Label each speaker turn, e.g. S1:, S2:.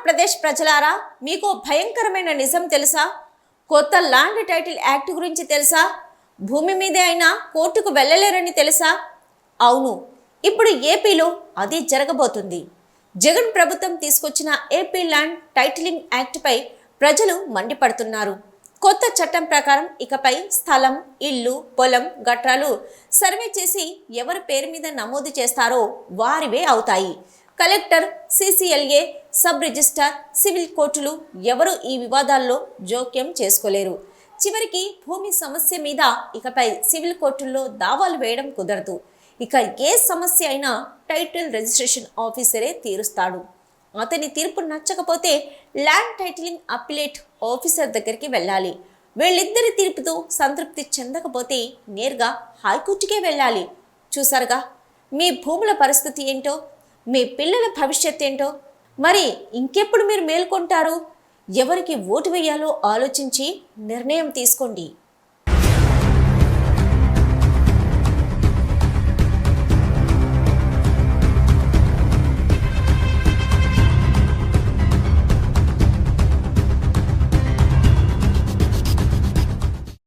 S1: ఆంధ్రప్రదేశ్ ప్రజలారా, మీకు భయంకరమైన నిజం తెలుసా? కొత్త ల్యాండ్ టైటిల్ యాక్ట్ గురించి తెలుసా? భూమి మీదే అయినా కోర్టుకు వెళ్ళలేరని తెలుసా? అవును, ఇప్పుడు ఏపీలో అది జరగబోతుంది. జగన్ ప్రభుత్వం తీసుకొచ్చిన ఏపీ ల్యాండ్ టైటిలింగ్ యాక్ట్పై ప్రజలు మండిపడుతున్నారు. కొత్త చట్టం ప్రకారం ఇకపై స్థలం, ఇల్లు, పొలం, గట్రాలు సర్వే చేసి ఎవరి పేరు మీద నమోదు చేస్తారో వారివే అవుతాయి. Collector, CCLA, sub registrar, civil కోర్టులు ఎవరు ఈ వివాదాల్లో జోక్యం చేసుకోలేరు. చివరికి భూమి సమస్య మీద ఇకపై సివిల్ కోర్టుల్లో దావాలు వేయడం కుదరదు. ఇక ఏ సమస్య అయినా టైటిల్ రిజిస్ట్రేషన్ ఆఫీసరే తీరుస్తాడు. అతని తీర్పు నచ్చకపోతే ల్యాండ్ టైటిలింగ్ అప్పిలేట్ ఆఫీసర్ దగ్గరికి వెళ్ళాలి. వీళ్ళిద్దరి తీర్పుతో సంతృప్తి చెందకపోతే నేరుగా హైకోర్టుకే వెళ్ళాలి. చూసారుగా మీ భూముల పరిస్థితి ఏంటో, మీ పిల్లల భవిష్యత్ ఏంటో. మరి ఇంకెప్పుడు మీరు మేల్కొంటారు? ఎవరికి ఓటు వేయాలో ఆలోచించి నిర్ణయం తీసుకోండి.